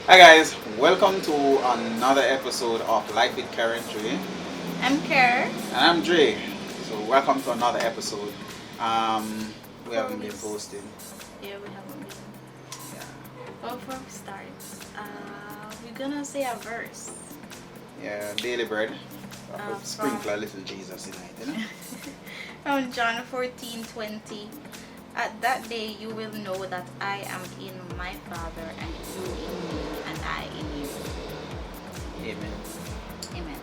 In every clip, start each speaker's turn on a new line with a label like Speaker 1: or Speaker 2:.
Speaker 1: Hi guys, welcome to another episode of Life with Karen Dre.
Speaker 2: I'm Kara.
Speaker 1: And I'm Dre. So welcome to another episode. We
Speaker 2: Before
Speaker 1: haven't
Speaker 2: we
Speaker 1: been
Speaker 2: s-
Speaker 1: posting.
Speaker 2: Yeah, we haven't been.
Speaker 1: Yeah.
Speaker 2: But before we start, we're gonna say a verse.
Speaker 1: Yeah, daily bread. I could
Speaker 2: From
Speaker 1: sprinkle a little Jesus in it, you know?
Speaker 2: from John 14:20. At that day you will know that I am in my Father, and you in me, and I in you.
Speaker 1: Amen.
Speaker 2: Amen.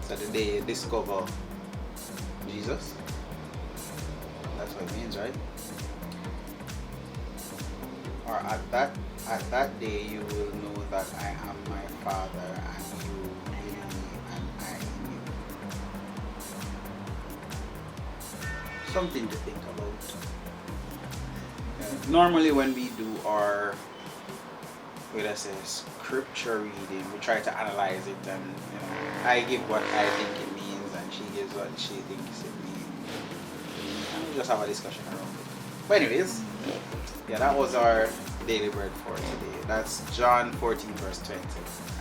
Speaker 1: So the day you discover Jesus, that's what it means, right? Or at that day you will know that I am my Father and you in me and I in you. Something to think about. Normally when we do our scripture reading, we try to analyze it, and I give what I think it means and she gives what she thinks it means, and we just have a discussion around it. But anyways, yeah, that was our daily bread for today. That's John 14 verse 20,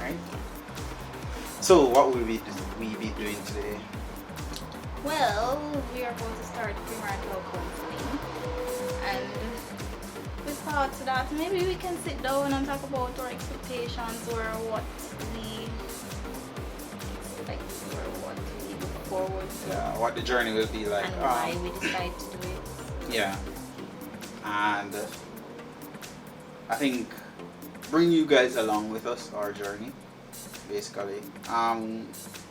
Speaker 1: right? So what will we be doing today?
Speaker 2: Well, we are going to start premarital counseling, and we thought that maybe we can sit down and talk about our expectations, or what we expect, or what we look forward to,
Speaker 1: Yeah, what the journey will be like.
Speaker 2: and why we decide to do it.
Speaker 1: Yeah, and I think bring you guys along with us our journey, basically.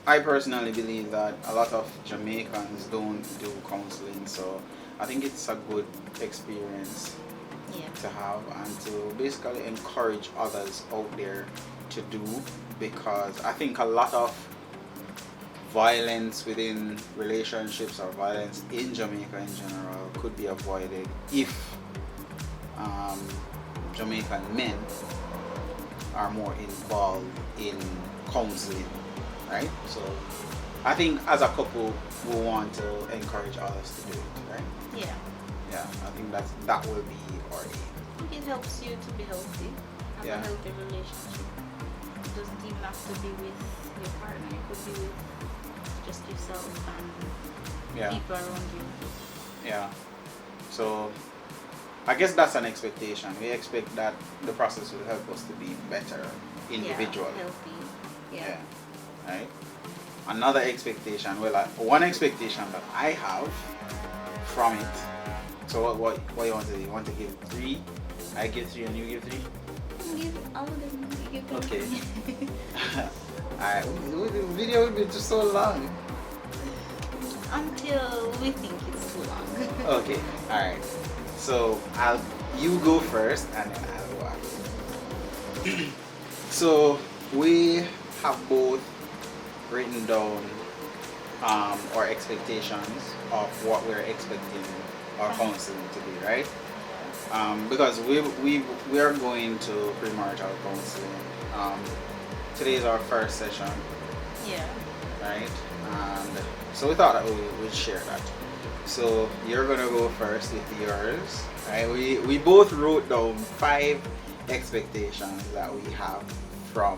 Speaker 1: I personally believe that a lot of Jamaicans don't do counseling, so I think it's a good experience
Speaker 2: Yeah.
Speaker 1: to have and to basically encourage others out there to do, because I think a lot of violence within relationships or violence in Jamaica in general could be avoided if Jamaican men are more involved in counseling, right? So I think as a couple we want to encourage others to do it, right?
Speaker 2: Yeah.
Speaker 1: Yeah, I think that will be our aim.
Speaker 2: I think it helps you to be healthy, have
Speaker 1: Yeah.
Speaker 2: a healthy relationship. It doesn't even have to be with your partner. It could be with just yourself and
Speaker 1: Yeah,
Speaker 2: people around you.
Speaker 1: yeah. So I guess that's an expectation. We expect that the process will help us to be better individually.
Speaker 2: Yeah, healthy. Yeah.
Speaker 1: Right. Another expectation. Well, one expectation that I have from it. So what you want to do? You want to give 3? I give 3 and you give 3.
Speaker 2: Give all of them. You give them.
Speaker 1: Okay. Alright. The video will be just so long.
Speaker 2: Until we think it's too long.
Speaker 1: Okay. Alright. So you go first and then I'll go after. So we have both written down our expectations of what we're expecting our counseling to be, right? Because we are going to premarital counseling. Today is our first session,
Speaker 2: Yeah.
Speaker 1: right? And so we thought that we would share that. So you're gonna go first with yours, right? We both wrote down 5 expectations that we have from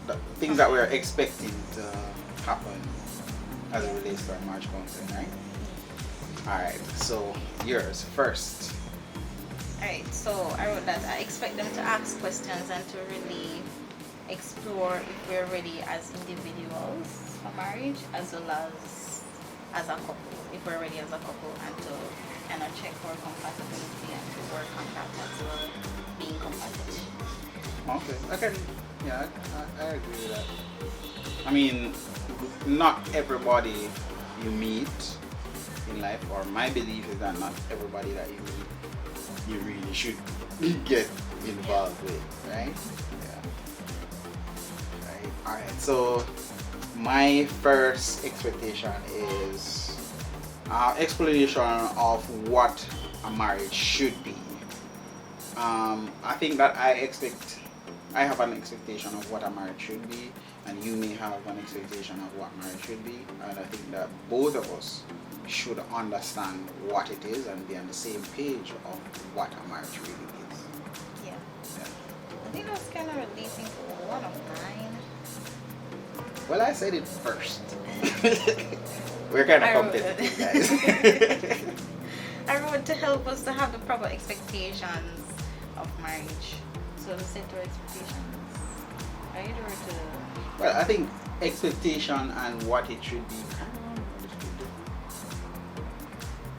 Speaker 1: the things that we're expecting to happen as it relates to our marriage counseling, right? Alright, so yours first.
Speaker 2: Alright, so I wrote that I expect them to ask questions and to really explore if we're ready as individuals for marriage, as well as a couple, if we're ready as a couple, and to kind of check for compatibility and to work on that as well, being compatible.
Speaker 1: Okay, I agree with that. I mean, not everybody you meet in life, or my belief is that not everybody that you meet you really should get involved with, right? Yeah. Right. Alright, so my first expectation is explanation of what a marriage should be. I think that I have an expectation of what a marriage should be, and you may have an expectation of what marriage should be, and I think that both of us should understand what it is and be on the same page of what a marriage really is.
Speaker 2: Yeah.
Speaker 1: Yeah.
Speaker 2: kind of really think one of mine.
Speaker 1: Well, I said it first. We're kind of competitive, guys.
Speaker 2: I wrote to help us to have the proper expectations of marriage. So to set our expectations, right? Or to...
Speaker 1: Well, I think expectation and what it should be.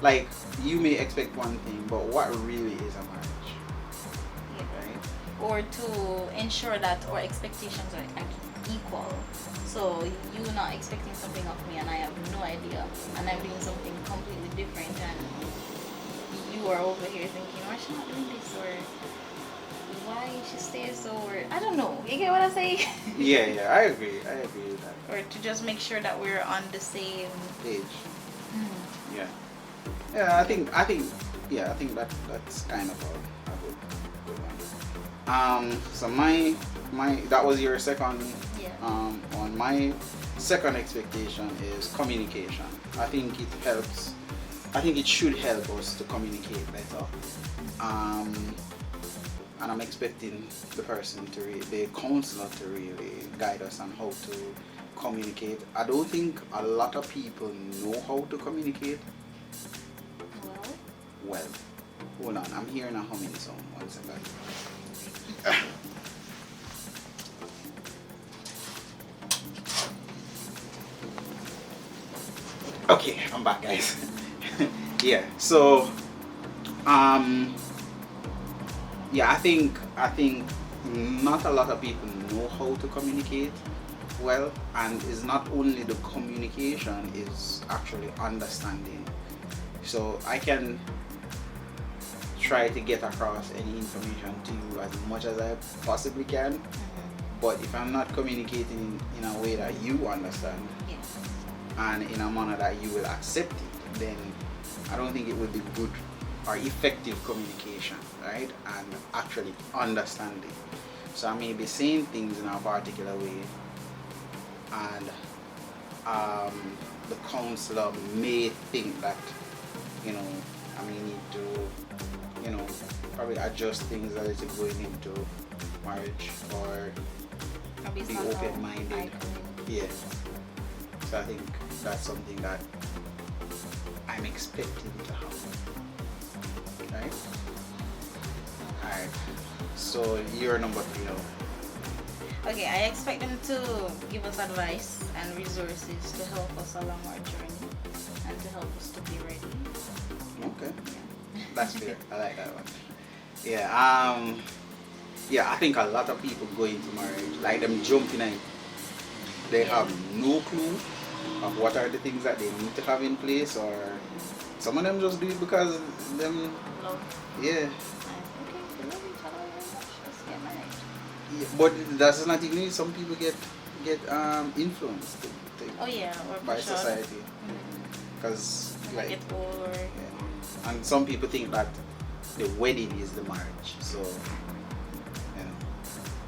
Speaker 1: Like, you may expect one thing, but what really is a marriage?
Speaker 2: Yeah.
Speaker 1: Right?
Speaker 2: Or to ensure that our expectations are equal. So you're not expecting something of me and I have no idea, and I'm doing something completely different, and you are over here thinking, why is she not doing this, or why she stays so, or I don't know. You get what I say?
Speaker 1: Yeah, I agree with that.
Speaker 2: Or to just make sure that we're on the same
Speaker 1: Page.
Speaker 2: Mm.
Speaker 1: Yeah, I think that's kind of a good one. So my that was your second.
Speaker 2: Yeah.
Speaker 1: On my second expectation is communication. I think it helps. I think it should help us to communicate better. And I'm expecting the person the counselor to really guide us on how to communicate. I don't think a lot of people know how to communicate. Well, hold on. I'm hearing a humming sound. 1 second. Okay, I'm back, guys. Yeah. So, yeah, I think not a lot of people know how to communicate well, and it's not only the communication, is actually understanding. So I can try to get across any information to you as much as I possibly can, but if I'm not communicating in a way that you understand, and in a manner that you will accept it, then I don't think it would be good or effective communication, right? And actually understanding. So I may be saying things in a particular way, and the counselor may think that, I may need to, probably adjust things a little going into marriage, or be open-minded. Yeah. So I think that's something that I'm expecting to happen. Right? Alright. So you're number 3 now.
Speaker 2: Okay, I expect them to give us advice and resources to help us along our journey and to help us to be ready.
Speaker 1: Okay. That's fair. I like that one. Yeah, yeah, I think a lot of people go into marriage, like them jumping in. They have no clue of what are the things that they need to have in place, or some of them just do it because them
Speaker 2: Love.
Speaker 1: Yeah.
Speaker 2: Okay, we love each other very much. Let's get married.
Speaker 1: Yeah, but that's not even it. Some people get influenced
Speaker 2: Oh yeah, or
Speaker 1: by
Speaker 2: pressure.
Speaker 1: society, because
Speaker 2: Like get old, or
Speaker 1: yeah. And some people think that the wedding is the marriage, so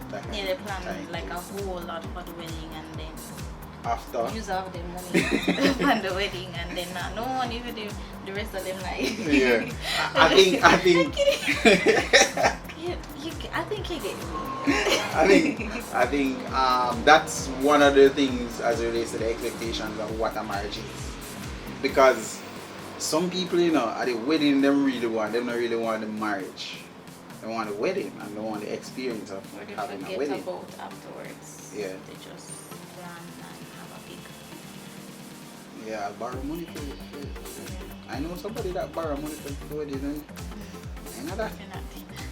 Speaker 1: that
Speaker 2: yeah, they plan
Speaker 1: time
Speaker 2: like a whole lot for the wedding, and then
Speaker 1: after
Speaker 2: use up the money on the wedding, and then no money for the rest of them life.
Speaker 1: Yeah. I think
Speaker 2: I think you get me.
Speaker 1: I think that's one of the things as it relates to the expectations of what a marriage is, because some people, at the wedding, they don't really want the marriage. They want the wedding and they want the experience of
Speaker 2: Or they
Speaker 1: having a
Speaker 2: forget
Speaker 1: wedding.
Speaker 2: about afterwards.
Speaker 1: Yeah.
Speaker 2: They just plan and have a big.
Speaker 1: Yeah, I'll borrow money for it. I know somebody that borrow money for the wedding, and I know that.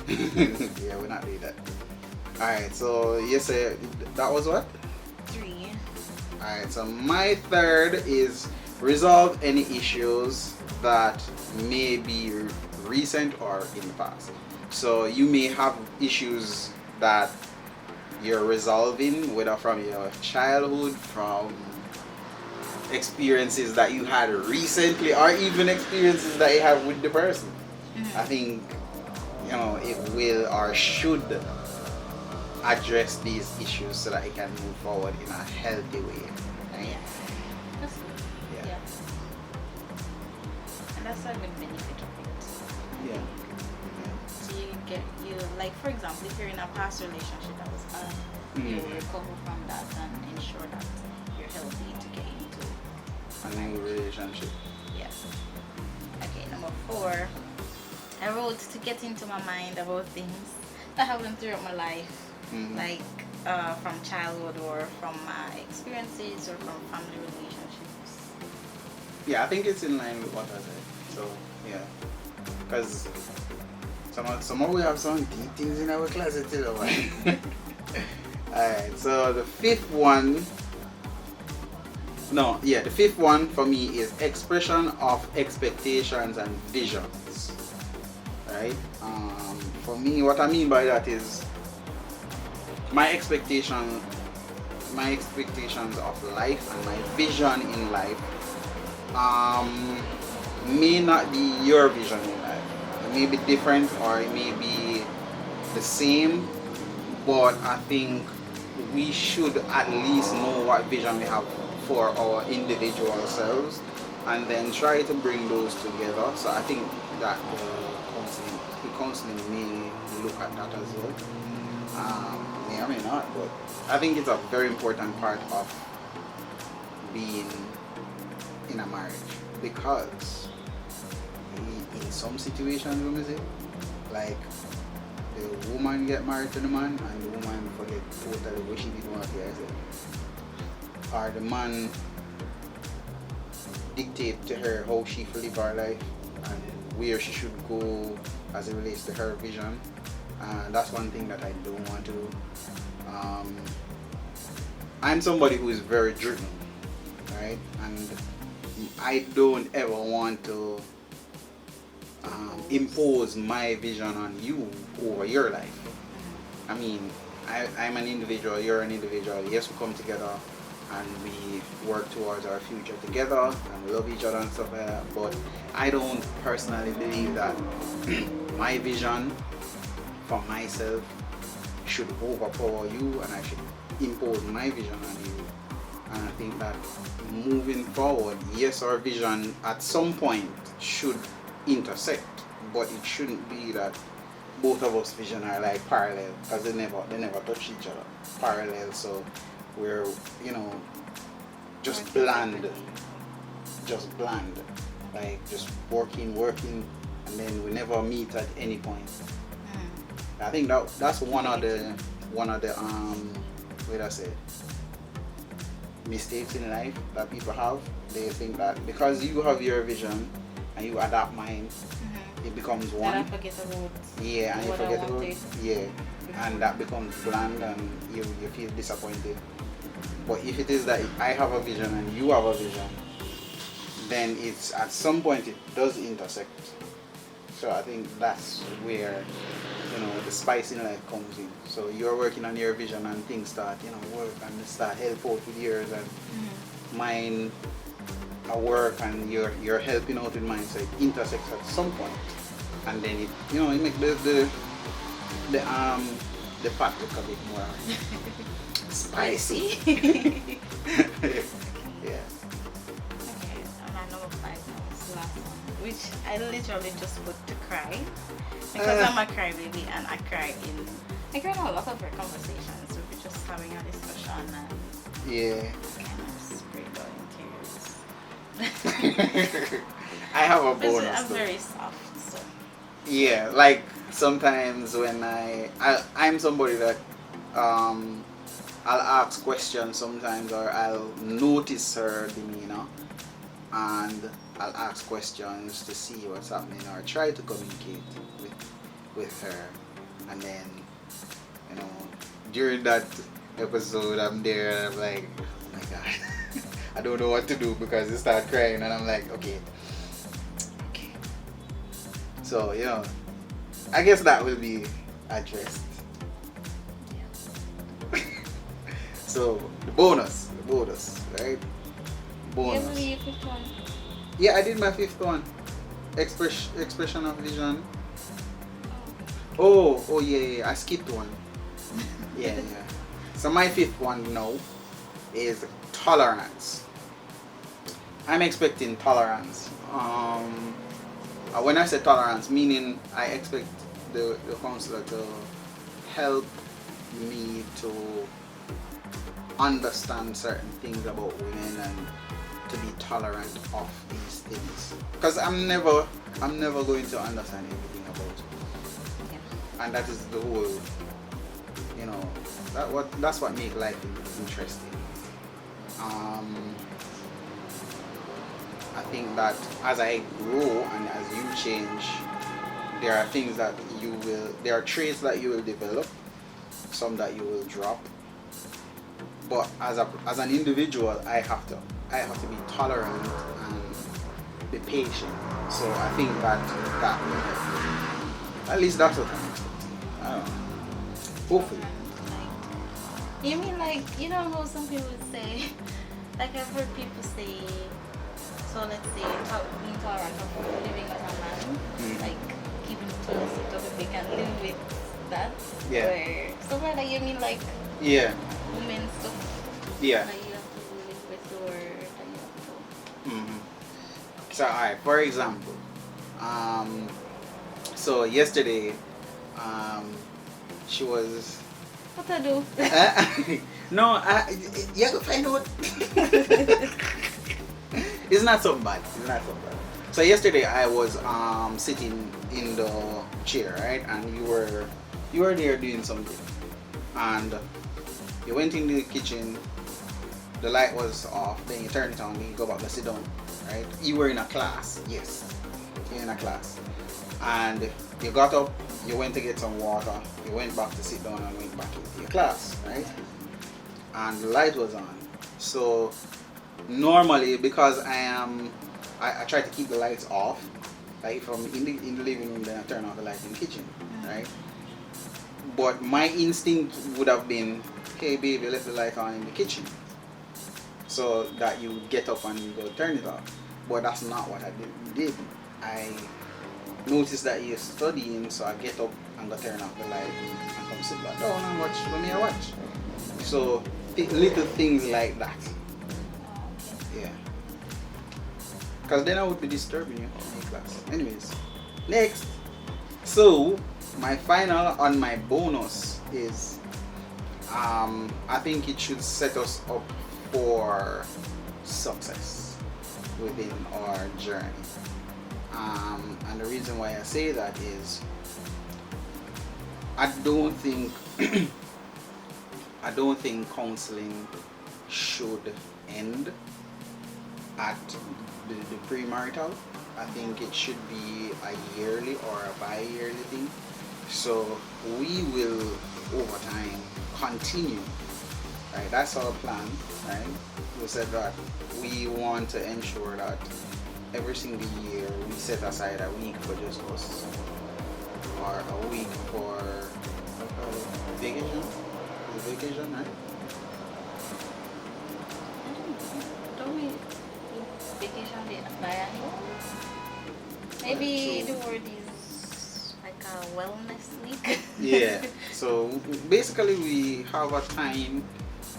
Speaker 1: Yeah, we're not doing that. Alright, so you say that was what?
Speaker 2: 3.
Speaker 1: Alright, so my third is resolve any issues that may be recent or in the past. So you may have issues that you're resolving, whether from your childhood, from experiences that you had recently, or even experiences that you have with the person. I think it will or should address these issues so that it can move forward in a healthy way. Right?
Speaker 2: Yeah. That's good.
Speaker 1: Yeah.
Speaker 2: And that's a good benefit of it.
Speaker 1: Yeah.
Speaker 2: So you get you, like for example, if you're in a past relationship that was hard, you will recover from that and ensure that you're healthy to get into
Speaker 1: A new relationship.
Speaker 2: yeah. Okay, number 4. I wrote to get into my mind about things that happened throughout my life, like from childhood or from my experiences or from family relationships.
Speaker 1: Yeah, I think it's in line with what I said. So yeah, because somehow we have some deep things in our closet, you know. Alright, so the fifth one for me is expression of expectations and visions. Right? For me, what I mean by that is my expectations of life and my vision in life may not be your vision in life. It may be different or it may be the same, but I think we should at least know what vision we have for our individual selves and then try to bring those together. So I think that the counseling may look at that as well. May or may not, but I think it's a very important part of being in a marriage, because in some situations, let me say, like the woman get married to the man and the woman forget totally what she did want to say, or the man dictate to her how she should live her life and where she should go as it relates to her vision. That's one thing that I don't want to do. I'm somebody who is very driven, right? And I don't ever want to impose my vision on you over your life. I mean, I'm an individual, you're an individual. Yes, we come together and we work towards our future together and we love each other and stuff like that. But I don't personally believe that my vision for myself should overpower you and I should impose my vision on you. And I think that moving forward, yes, our vision at some point should intersect, but it shouldn't be that both of us vision are like parallel, because they never touch each other parallel. So we're just bland, like just working, and then we never meet at any point. I think that's one of the what I say, mistakes in life that people have. They think that because you have your vision and you adapt mine, it becomes one.
Speaker 2: That I forget about.
Speaker 1: Yeah, and you
Speaker 2: what
Speaker 1: forget
Speaker 2: I
Speaker 1: about
Speaker 2: wanted.
Speaker 1: yeah, and that becomes bland and you feel disappointed. But if it is that I have a vision and you have a vision, then it's at some point it does intersect. So I think that's where the spice in life comes in. So you're working on your vision and things start work and start help out with yours and mine a work and you're helping out with mine, so it intersects at some point, and then it it makes the pot look a bit more spicy. Yeah.
Speaker 2: Okay, and my number 5 now is the last one, which I literally just put to cry because I'm a crybaby and I cry in a lot of our conversations. We're just having a discussion and
Speaker 1: Yeah.
Speaker 2: kind of sprayed out in tears.
Speaker 1: I have a bonus.
Speaker 2: I'm
Speaker 1: though.
Speaker 2: very soft, so
Speaker 1: Yeah, like sometimes when I'm somebody that I'll ask questions sometimes, or I'll notice her demeanor and I'll ask questions to see what's happening or try to communicate with her, and then during that episode I'm there and I'm like, oh my god, I don't know what to do, because they start crying and I'm like, okay. So I guess that will be addressed. So the bonus, right? Bonus.
Speaker 2: you picked one.
Speaker 1: Yeah, I did my 5th one. Expression of vision. Oh yeah, I skipped one. Yeah. So my 5th one now is tolerance. I'm expecting tolerance. When I say tolerance, meaning I expect the counselor to help me to understand certain things about women and to be tolerant of these things. Because I'm never going to understand everything about it.
Speaker 2: Yeah.
Speaker 1: And that is the whole, you know, that's what makes life interesting. I think that as I grow and as you change, there are things that there are traits that you will develop, some that you will drop. But as an individual, I have to be tolerant and be patient. So I think that will help. At least that's what I'm expecting. I don't know. Hopefully.
Speaker 2: You mean like, you know how some people would say, like I've heard people say, so let's say being tolerant of living with a man, like keeping to the seat of if they can live with that.
Speaker 1: Yeah.
Speaker 2: Or something like that. You mean like women stuff?
Speaker 1: Yeah.
Speaker 2: That you have to live with or that you have to.
Speaker 1: So alright, for example, so yesterday, she was.
Speaker 2: What I do?
Speaker 1: No, you have to find out. It's not so bad. So yesterday I was sitting in the chair, right, and you were there doing something, and you went in the kitchen. The light was off. Then you turned it on. Then you go back to sit down, right? You were in a class. Yes, you're in a class, and you got up. You went to get some water. You went back to sit down and went back into your class, right? And the light was on. So normally, because I try to keep the lights off. Like if I'm in the living room, then I turn off the light in the kitchen, right? But my instinct would have been, hey baby, left the light on in the kitchen, so that you get up and you go turn it off. But that's not what I did. I noticed that you're studying, so I get up and go turn off the light and come sit back down and watch when I watch. So little things like that. Yeah. Because then I would be disturbing you in class. Anyways, next. So my final on my bonus is I think it should set us up for success within our journey. And the reason why I say that is I don't think counseling should end at the premarital. I think it should be a yearly or a bi-yearly thing. So we will over time continue. Right, that's our plan. Right, we said that we want to ensure that every single year we set aside a week for just us, or a week for vacation. Vacation, right?
Speaker 2: Don't we vacation biannual? Maybe the word is like a wellness week.
Speaker 1: Yeah. So basically, we have a time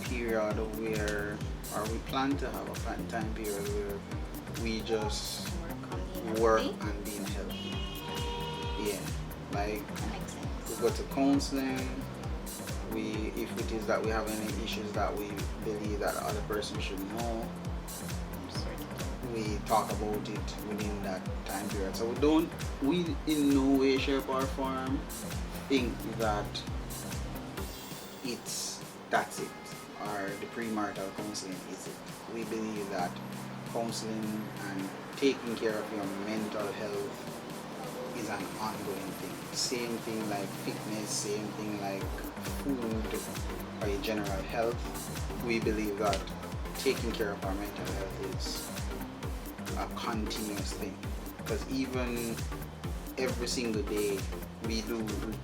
Speaker 1: period where, or we plan to have a time period where we just work on being healthy. Yeah. Like we go to counseling. If it is that we have any issues that we believe that the other person should know, we talk about it within that time period. So we in no way, shape or form think that that's it, or the premarital counseling is it. We believe that counseling and taking care of your mental health is an ongoing thing. Same thing like fitness, same thing like food or your general health. We believe that taking care of our mental health is a continuous thing, because even every single day we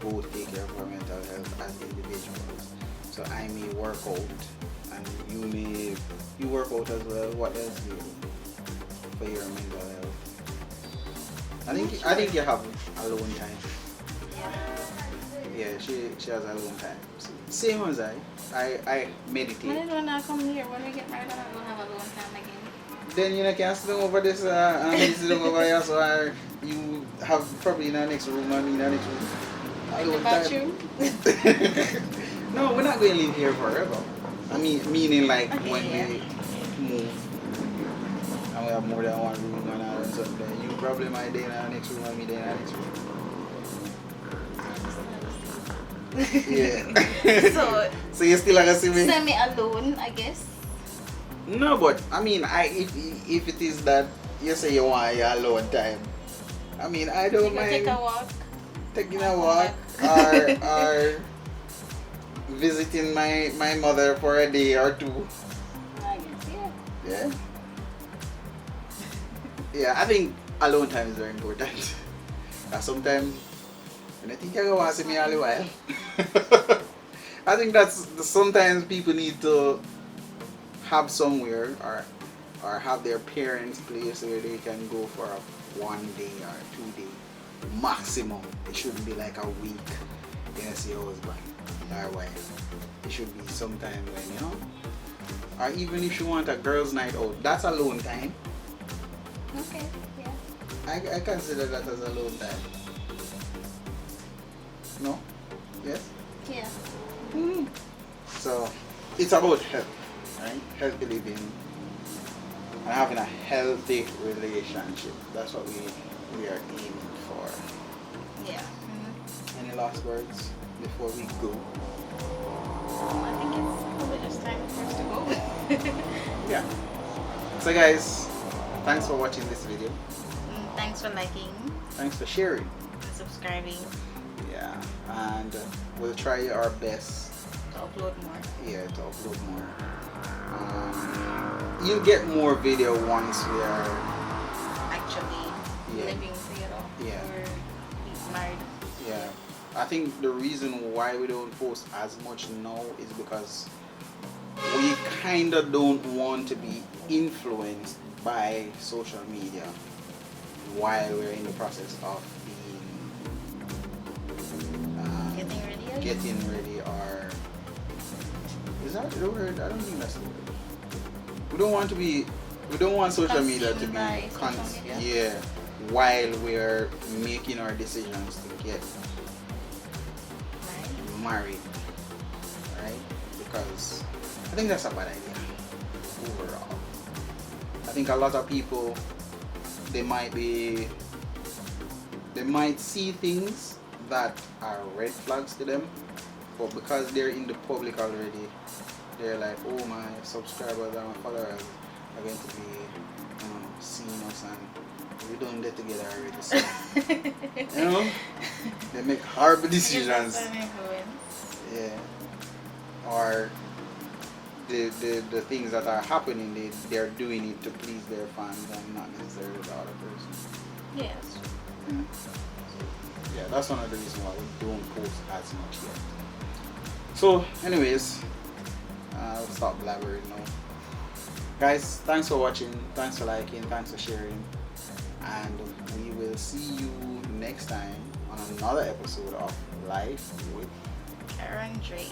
Speaker 1: both take care of our mental health as individuals. So I may work out and you work out as well. What else do you do for your mental health? I think you have alone time. Yeah, she has alone time. Same as I meditate.
Speaker 2: When I come here, when we get married, I don't have alone time again.
Speaker 1: Then you can sit down over this and sit down over here, so you have probably in the next room and in the next room.
Speaker 2: In the bathroom?
Speaker 1: No, we're not going to live here forever. I mean, meaning like
Speaker 2: Okay,
Speaker 1: when
Speaker 2: yeah.
Speaker 1: we move and we have more than one room and all and something. You probably might day in the next room and me day in the next room. Yeah.
Speaker 2: So,
Speaker 1: So you still gonna see me?
Speaker 2: semi alone, I guess.
Speaker 1: No, but I mean, if it is that you say you want your alone time, I mean, I don't
Speaker 2: You go
Speaker 1: mind
Speaker 2: take a walk.
Speaker 1: taking a walk or visiting my mother for a day or two.
Speaker 2: I guess, yeah.
Speaker 1: Yeah. Yeah, I think alone time is very important. Sometimes, and I think I go want to see me all the while. I think that's sometimes people need to have somewhere or have their parents' place where they can go for a 1 day or 2 day maximum. It shouldn't be like a week. You know, see your husband or wife. It should be sometime when, you know. Or even if you want a girls' night out, that's alone time.
Speaker 2: Okay, yeah.
Speaker 1: I consider that as alone time. No? Yes?
Speaker 2: Yeah.
Speaker 1: Mm. So it's about health, right? Healthy living and having a healthy relationship. That's what we are aiming for.
Speaker 2: Yeah. Mm-hmm.
Speaker 1: Any last words before we go?
Speaker 2: I think it's probably just time for us to go.
Speaker 1: Yeah. So guys, thanks for watching this video.
Speaker 2: Thanks for liking
Speaker 1: Thanks for sharing.
Speaker 2: and subscribing
Speaker 1: Yeah. And we'll try our best.
Speaker 2: to upload more.
Speaker 1: Yeah, to upload more. You'll get more video once we are
Speaker 2: Actually,
Speaker 1: Yeah.
Speaker 2: living together.
Speaker 1: Yeah.
Speaker 2: We're married.
Speaker 1: Yeah, I think the reason why we don't post as much now is because we kind of don't want to be influenced by social media while we're in the process of being getting ready or is that the word? I don't think that's the word. We don't want social media to
Speaker 2: Consumed
Speaker 1: be
Speaker 2: by social media?
Speaker 1: yeah, while we're making our decisions to get married, right? Because I think that's a bad idea overall. I think a lot of people they might see things that are red flags to them, but because they're in the public already, they're like, oh, my subscribers and my followers are going to be seeing us and we don't get together already, so you know, they make horrible decisions. Yeah. Or the things that are happening, they're doing it to please their fans and not necessarily the other person.
Speaker 2: Yes.
Speaker 1: Yeah, that's one of the reasons why we don't post as much yet. So anyways, I'll stop blabbering now. Guys, thanks for watching, thanks for liking, thanks for sharing, and we will see you next time on another episode of Life with
Speaker 2: Karen Drake.